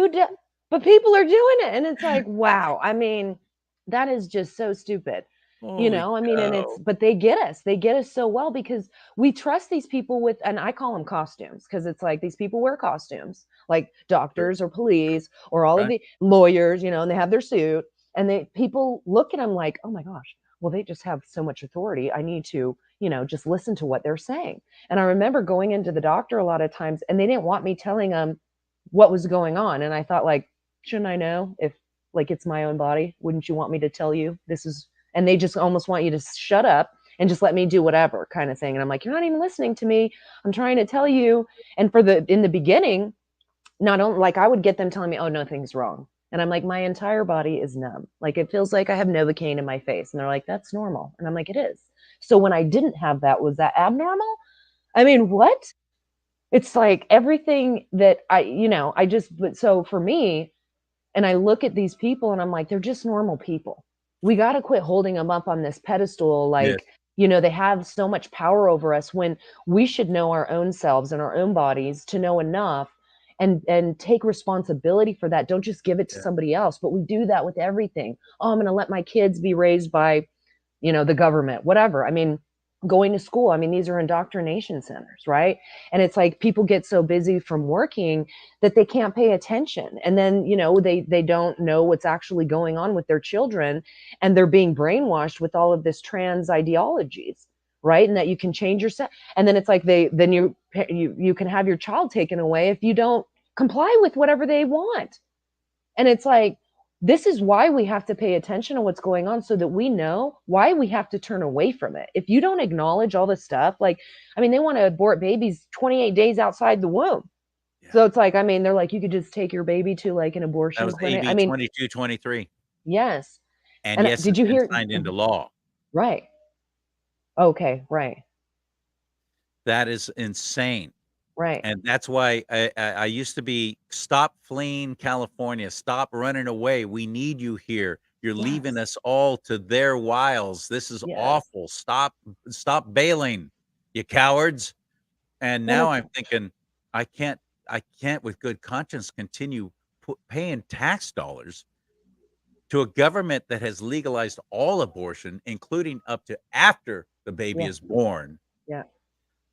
but people are doing it. And it's like, wow. I mean, that is just so stupid. Holy I mean, and cow. but they get us so well because we trust these people with, and I call them costumes because it's like these people wear costumes, like True, doctors or police or all of right? the lawyers, and they have their suit, and people look at them like, oh my gosh, well, they just have so much authority. I need to, just listen to what they're saying. And I remember going into the doctor a lot of times, and they didn't want me telling them what was going on, and I thought, like, shouldn't I know if, like, it's my own body? Wouldn't you want me to tell you this is, and they just almost want you to shut up and just let me do whatever kind of thing. And I'm like, you're not even listening to me. I'm trying to tell you. And in the beginning, not only, like, I would get them telling me, oh, nothing's wrong. And I'm like, my entire body is numb. Like, it feels like I have Novocaine in my face. And they're like, that's normal. And I'm like, it is. So when I didn't have that, was that abnormal? I mean, what? It's like everything that but so for me, and I look at these people and I'm like, they're just normal people. We got to quit holding them up on this pedestal. Yes. Like, they have so much power over us when we should know our own selves and our own bodies to know enough and take responsibility for that. Don't just give it to Yeah. somebody else. But we do that with everything. Oh, I'm going to let my kids be raised by, the government, whatever. I mean, going to school, I mean, these are indoctrination centers, right? And it's like people get so busy from working that they can't pay attention. And then, they don't know what's actually going on with their children, and they're being brainwashed with all of this trans ideologies, right? And that you can change yourself. And then it's like you can have your child taken away if you don't comply with whatever they want. And it's like, this is why we have to pay attention to what's going on so that we know why we have to turn away from it. If you don't acknowledge all this stuff, like, I mean, they want to abort babies 28 days outside the womb. Yeah. So it's like, I mean, they're like, you could just take your baby to like an That abortion was clinic. AB I mean, 2223. yes. And And yes, did it's you been hear? signed into law. Right. Okay. Right. That is insane. Right. And that's why I used to be, stop fleeing California, stop running away. We need you here. You're leaving Yes. us all to their wiles. This is Yes. awful. Stop bailing, you cowards. And Well, now it's, I'm thinking, I can't with good conscience continue paying tax dollars to a government that has legalized all abortion, including up to after the baby yeah. is born. Yeah.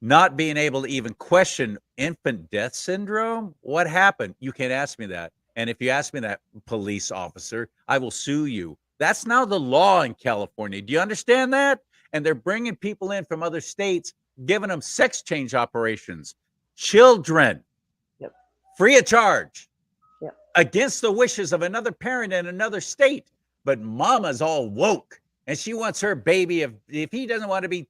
Not being able to even question infant death syndrome. What happened? You can't ask me that. And if you ask me that, police officer, I will sue you. That's now the law in California. Do you understand that? And they're bringing people in from other states, giving them sex change operations, children, Yep. free of charge, Yep. against the wishes of another parent in another state. But mama's all woke, and she wants her baby. If he doesn't want to be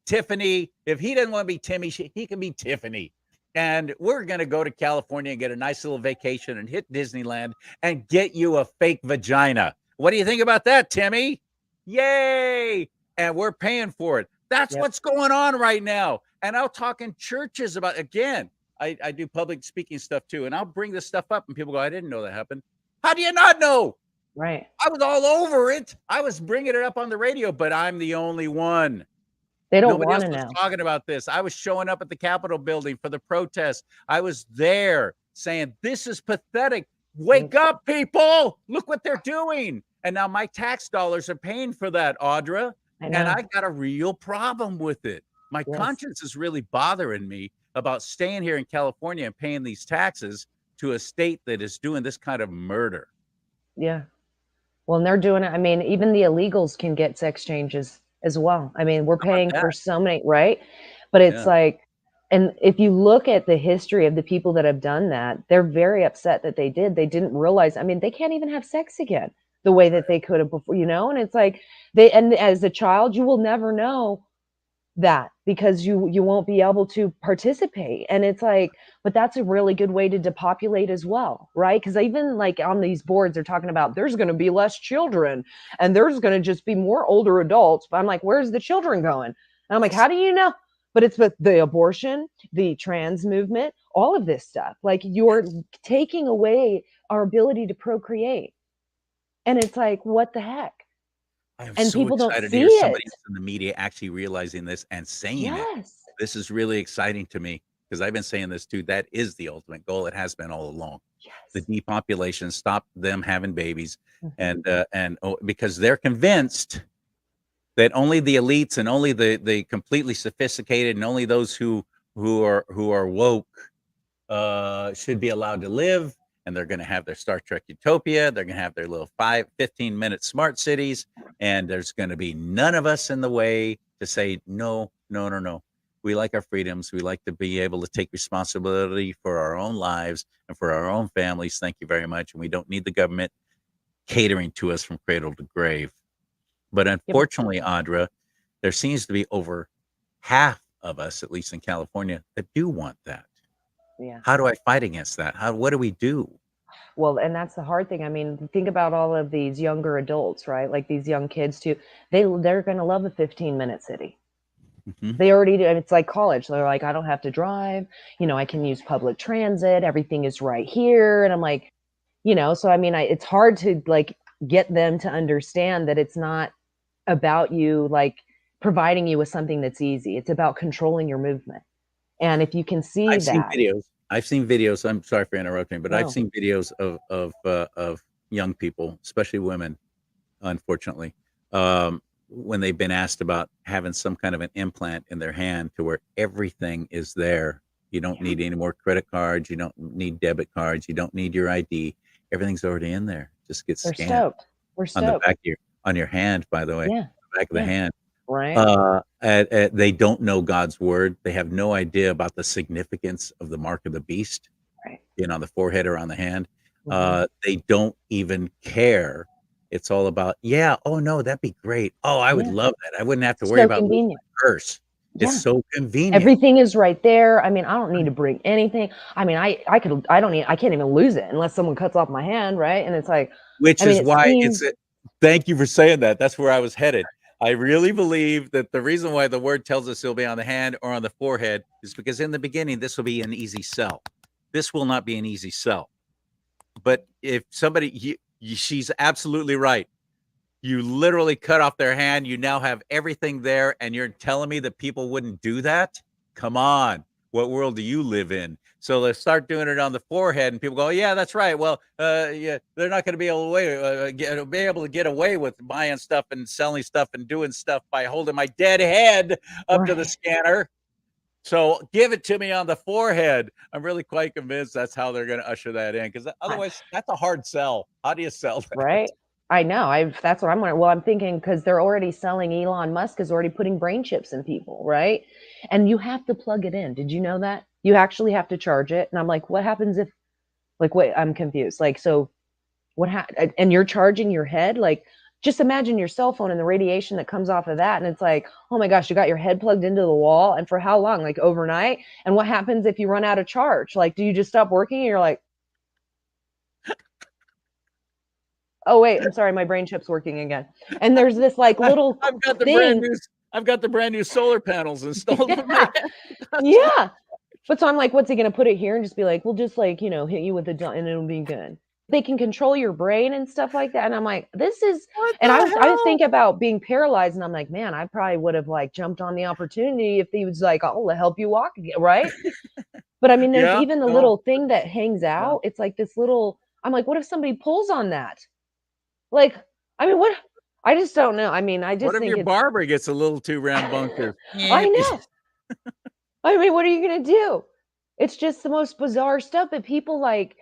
Tiffany, if he doesn't want to be Timmy, he can be Tiffany. And we're going to go to California and get a nice little vacation and hit Disneyland and get you a fake vagina. What do you think about that, Timmy? Yay! And we're paying for it. That's Yep. what's going on right now. And I'll talk in churches about, again, I do public speaking stuff too. And I'll bring this stuff up and people go, I didn't know that happened. How do you not know? Right. I was all over it. I was bringing it up on the radio, but I'm the only one. They don't Nobody want else to was know. talking about this. I was showing up at the Capitol building for the protest. I was there saying, this is pathetic. Wake up, people. Look what they're doing. And now my tax dollars are paying for that, Audra. I And know. I got a real problem with it. My Yes. conscience is really bothering me about staying here in California and paying these taxes to a state that is doing this kind of murder. Yeah. Well, and they're doing it. I mean, even the illegals can get sex changes as well. I mean, we're How about paying that? for so many, right? But it's Yeah. like, and if you look at the history of the people that have done that, they're very upset that they did. They didn't realize, I mean, they can't even have sex again the way that they could have before, and it's like and as a child, you will never know that because you won't be able to participate. And it's like, but that's a really good way to depopulate as well, right? Because even like on these boards they're talking about there's going to be less children and there's going to just be more older adults, but I'm like, where's the children going? And I'm like, how do you know? But it's with the abortion, the trans movement, all of this stuff, like you're taking away our ability to procreate. And it's like, what the heck? I'm And so people don't excited to see hear it. somebody else in the media actually realizing this and saying it. Yes. This is really exciting to me because I've been saying this too. That is the ultimate goal. It has been all along. The Yes. depopulation, stop them having babies, Mhm. and because they're convinced that only the elites and only the completely sophisticated and only those who are woke should be allowed to live, and they're going to have their Star Trek utopia. They're going to have their little 15-minute smart cities, and there's going to be none of us in the way to say no, no, no, no. We like our freedoms. We like to be able to take responsibility for our own lives and for our own families. Thank you very much. And we don't need the government catering to us from cradle to grave. But unfortunately, Audra, there seems to be over half of us, at least in California, that do want that. Yeah. How do I fight against that? What do we do? Well, and that's the hard thing. I mean, think about all of these younger adults, right? Like these young kids too. They're going to love a 15-minute city. Mm-hmm. They already do. It's like college. They're like, I don't have to drive. I can use public transit. Everything is right here. And I'm like, so I mean, it's hard to like get them to understand that it's not about you like providing you with something that's easy. It's about controlling your movement. And if you can see I've seen videos. I'm sorry for interrupting, but I've seen videos of young people, especially women, unfortunately, when they've been asked about having some kind of an implant in their hand to where everything is there. You don't need any more credit cards. You don't need debit cards. You don't need your ID. Everything's already in there. Just gets scanned. Stoked. We're stoked. On the back of on your hand, by the way. Yeah. The back of the hand. Right. They don't know God's word. They have no idea about the significance of the mark of the beast, right, on the forehead or on the hand. Mm-hmm. They don't even care. It's all about, oh no, that'd be great. Oh, I would love that. I wouldn't have to worry about losing my purse. It's so convenient. Everything is right there. I mean, I don't need to bring anything. I mean, I can't even lose it unless someone cuts off my hand, right? And it's like, thank you for saying that. That's where I was headed. I really believe that the reason why the word tells us it'll be on the hand or on the forehead is because in the beginning, this will be an easy sell. This will not be an easy sell. But if somebody, she's absolutely right. You literally cut off their hand. You now have everything there. And you're telling me that people wouldn't do that? Come on. What world do you live in? So let's start doing it on the forehead, and people go, "Yeah, that's right." Well, they're not going to be able to get away with buying stuff and selling stuff and doing stuff by holding my dead head up to the scanner. So give it to me on the forehead. I'm really quite convinced that's how they're going to usher that in, because otherwise, that's a hard sell. How do you sell that? Right. I know. That's what I'm wondering. Well, I'm thinking because they're already selling. Elon Musk is already putting brain chips in people, right? And you have to plug it in. Did you know that? You actually have to charge it. And I'm like, what happens if, like, wait, I'm confused. Like, so and you're charging your head? Like, just imagine your cell phone and the radiation that comes off of that. And it's like, oh my gosh, you got your head plugged into the wall. And for how long? Like overnight? And what happens if you run out of charge? Like, do you just stop working? And you're like, oh wait, I'm sorry, my brain chip's working again. And there's this like little I've got the brand new solar panels installed. Yeah. But so I'm like, what's he gonna put it here and just be like, we'll just like, hit you with a and it'll be good. They can control your brain and stuff like that. And I'm like, this is, and I was thinking about being paralyzed, and I'm like, man, I probably would have like jumped on the opportunity if he was like, I'll help you walk again, right? But I mean, there's even the little thing that hangs out. It's like this little, I'm like, what if somebody pulls on that? Like, I mean, what? I just don't know. I mean, I just think your barber gets a little too rambunctious? I know. I mean, what are you going to do? It's just the most bizarre stuff. But people like,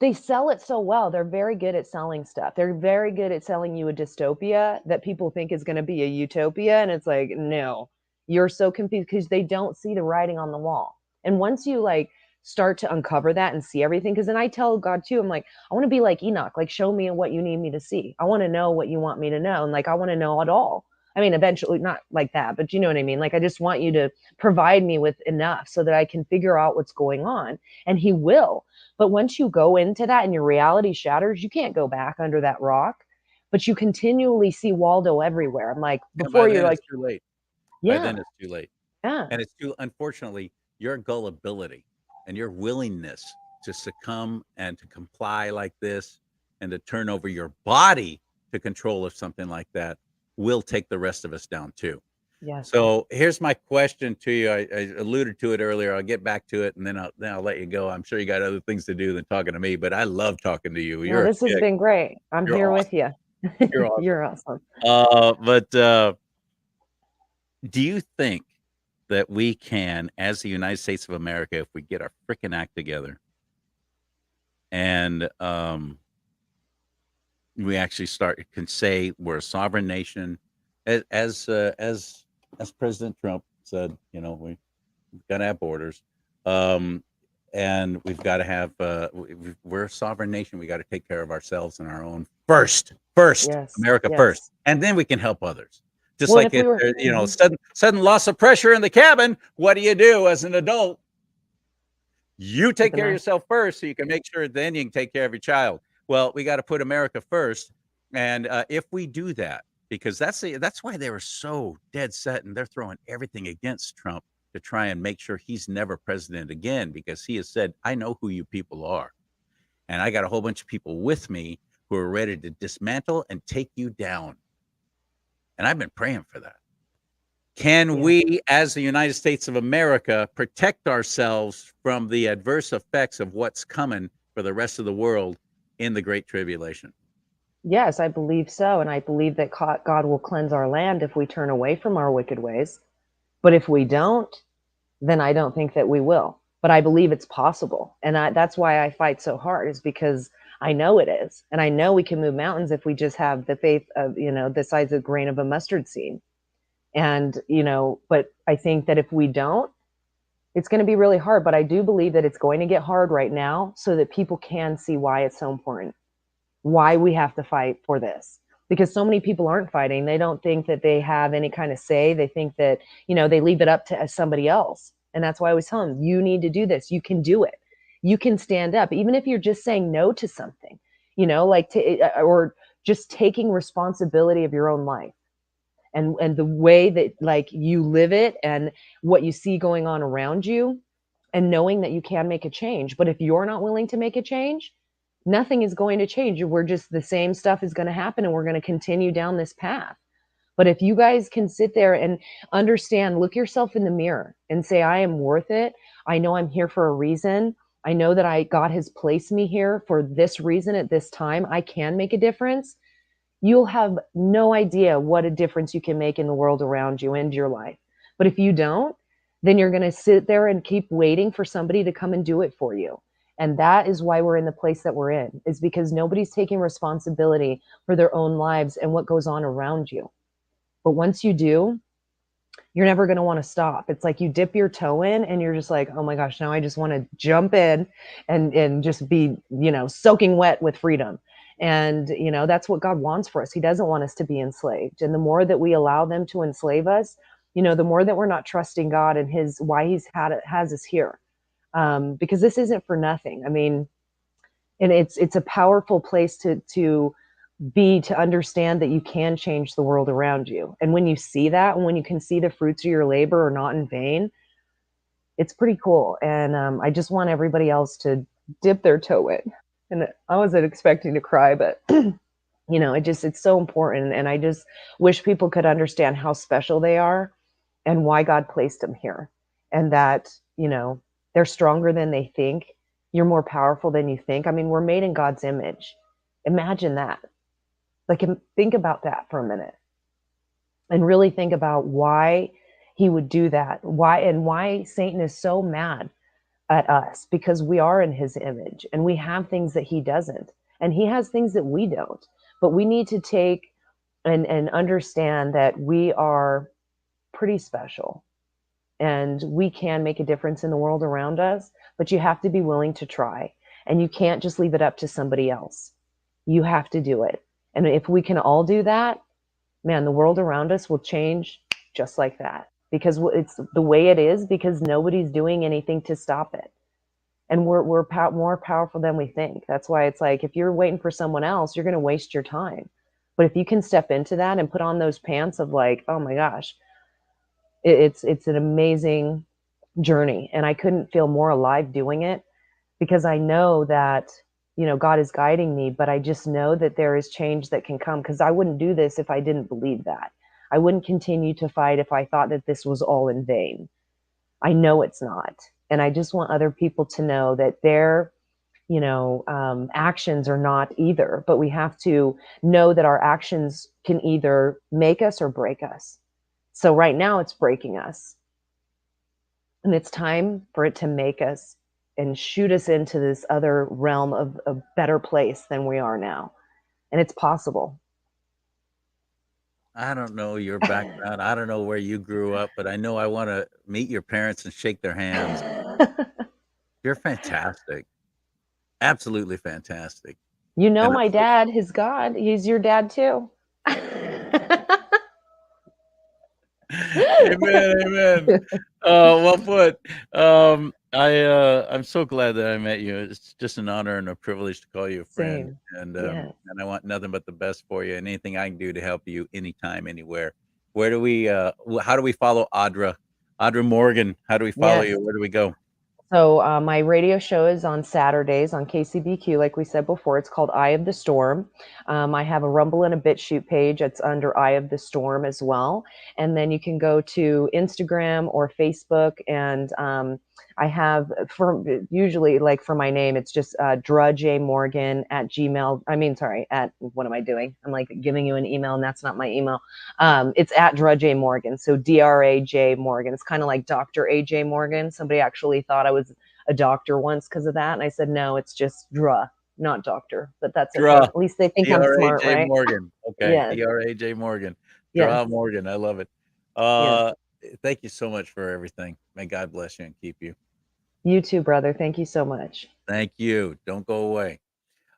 they sell it so well. They're very good at selling stuff. They're very good at selling you a dystopia that people think is going to be a utopia. And it's like, no, you're so confused because they don't see the writing on the wall. And once you like start to uncover that and see everything, because then I tell God too, I'm like, I want to be like Enoch, like show me what you need me to see. I want to know what you want me to know. And like, I want to know it all. I mean, eventually not like that, but you know what I mean? Like, I just want you to provide me with enough so that I can figure out what's going on, and he will. But once you go into that and your reality shatters, you can't go back under that rock, but you continually see Waldo everywhere. I'm like, before you're like, it's too late. Yeah. By then it's too late. Yeah. And it's too, unfortunately, your gullibility and your willingness to succumb and to comply like this and to turn over your body to control of something like that will take the rest of us down too. Yes. So here's my question to you. I alluded to it earlier. I'll get back to it, and then I'll let you go. I'm sure you got other things to do than talking to me, but I love talking to you. This has been great. I'm here with you. You're awesome. You're awesome. But Do you think that we can, as the United States of America, if we get our freaking act together and we actually can say we're a sovereign nation, as President Trump said, we've got to have borders, and we've got to have we're a sovereign nation. We got to take care of ourselves and our own first, Yes. America Yes. first, and then we can help others. Just Well, like if we if were, sudden loss of pressure in the cabin, what do you do as an adult? You take care of yourself first, so you can make sure then you can take care of your child. Well, we got to put America first, and if we do that, because that's why they were so dead set, and they're throwing everything against Trump to try and make sure he's never president again, because he has said, "I know who you people are, and I got a whole bunch of people with me who are ready to dismantle and take you down." And I've been praying for that. Can we, as the United States of America, protect ourselves from the adverse effects of what's coming for the rest of the world in the Great Tribulation? yes, I believe so. And I believe that God will cleanse our land if we turn away from our wicked ways. But if we don't, then I don't think that we will. But I believe it's possible. And that's why I fight so hard, is because I know it is. And I know we can move mountains if we just have the faith of, the size of a grain of a mustard seed. And, but I think that if we don't, it's going to be really hard. But I do believe that it's going to get hard right now so that people can see why it's so important, why we have to fight for this. Because so many people aren't fighting. They don't think that they have any kind of say. They think that, they leave it up to somebody else. And that's why I was telling them, you need to do this. You can do it. You can stand up, even if you're just saying no to something, or just taking responsibility of your own life. And the way that you live it and what you see going on around you, and knowing that you can make a change. But if you're not willing to make a change, nothing is going to change. We're just, the same stuff is going to happen, and we're going to continue down this path. But if you guys can sit there and understand, look yourself in the mirror and say, I am worth it. I know I'm here for a reason. I know that God has placed me here for this reason at this time. I can make a difference. You'll have no idea what a difference you can make in the world around you and your life. But if you don't, then you're going to sit there and keep waiting for somebody to come and do it for you. And that is why we're in the place that we're in, is because nobody's taking responsibility for their own lives and what goes on around you. But once you do, you're never going to want to stop. It's like you dip your toe in and you're just like, oh my gosh, now I just want to jump in and just be, soaking wet with freedom. And, that's what God wants for us. He doesn't want us to be enslaved. And the more that we allow them to enslave us, the more that we're not trusting God and why he's has us here. Because this isn't for nothing. I mean, and it's a powerful place to understand that you can change the world around you. And when you see that, and when you can see the fruits of your labor are not in vain, it's pretty cool. And I just want everybody else to dip their toe in. And I wasn't expecting to cry, but it's so important. And I just wish people could understand how special they are and why God placed them here. And that, they're stronger than they think. You're more powerful than you think. I mean, we're made in God's image. Imagine that. Think about that for a minute. And really think about why he would do that. Why Satan is so mad at us, because we are in his image and we have things that he doesn't, and he has things that we don't. But we need to take and understand that we are pretty special and we can make a difference in the world around us, but you have to be willing to try, and you can't just leave it up to somebody else. You have to do it. And if we can all do that, man, the world around us will change just like that, because it's the way it is, because nobody's doing anything to stop it. And we're more powerful than we think. That's why it's like, if you're waiting for someone else, you're going to waste your time. But if you can step into that and put on those pants of like, oh my gosh, it's an amazing journey. And I couldn't feel more alive doing it, because I know that, God is guiding me, but I just know that there is change that can come, because I wouldn't do this if I didn't believe that. I wouldn't continue to fight if I thought that this was all in vain. I know it's not. And I just want other people to know that their, actions are not either, but we have to know that our actions can either make us or break us. So right now it's breaking us. And it's time for it to make us and shoot us into this other realm of a better place than we are now. And it's possible. I don't know your background. I don't know where you grew up, but I know I want to meet your parents and shake their hands. You're fantastic. Absolutely fantastic. You know, And my dad, his God, he's your dad too. amen, amen. Well put. I'm so glad that I met you. It's just an honor and a privilege to call you a friend. Same. And Yes. I want nothing but the best for you and anything I can do to help you anytime, anywhere. Where do we how do we follow Audra? Audra Morgan, how do we follow Yes. you? Where do we go? So my radio show is on Saturdays on KCBQ, like we said before. It's called Eye of the Storm. I have a Rumble and a BitChute page. It's under Eye of the Storm as well. And then you can go to Instagram or Facebook. And I have, for usually, like for my name, it's just drajmorgan at Gmail. I mean, sorry, at, what am I doing? I'm like giving you an email, and that's not my email. It's at Draj Morgan. So DRAJ Morgan. It's kind of like Dr. AJ Morgan. Somebody actually thought I was a doctor once because of that. And I said, no, it's just Dra, not doctor. But that's okay. Dra. At least they think I'm smart, D-R-A-J right? Morgan. Okay. Yes. D-R-A-J Morgan. Yes. Dra Morgan. I love it. Yes. Thank you so much for everything. May God bless you and keep you. You too, brother. Thank you so much. Thank you. Don't go away.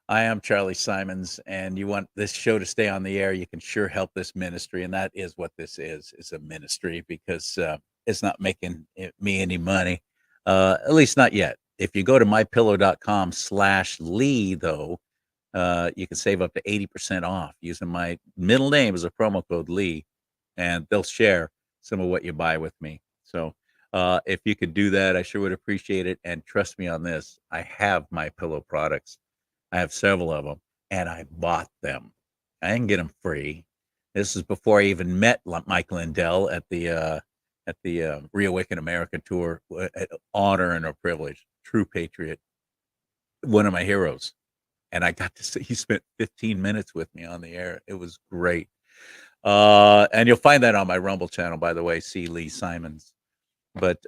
I am Charlie Simons, and you want this show to stay on the air, you can sure help this ministry, and that is what this is. It's a ministry because it's not making me any money, at least not yet. If you go to mypillow.com/Lee, though, you can save up to 80% off using my middle name as a promo code Lee, and they'll share some of what you buy with me. So if you could do that, I sure would appreciate it. And trust me on this, I have My Pillow products. I have several of them, and I bought them. I didn't get them free. This is before I even met Mike Lindell at the Reawaken America tour. An honor and a privilege. True patriot. One of my heroes. And I got to see, he spent 15 minutes with me on the air. It was great. And you'll find that on my Rumble channel, by the way, C. Lee Simons. But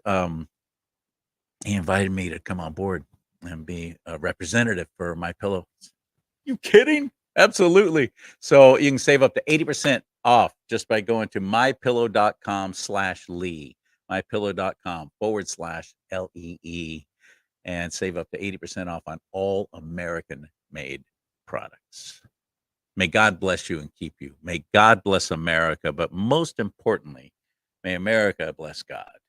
he invited me to come on board and be a representative for My Pillow. You kidding? Absolutely. So you can save up to 80% off just by going to mypillow.com/Lee, mypillow.com/LEE, and save up to 80% off on all American-made products. May God bless you and keep you. May God bless America, but most importantly, may America bless God.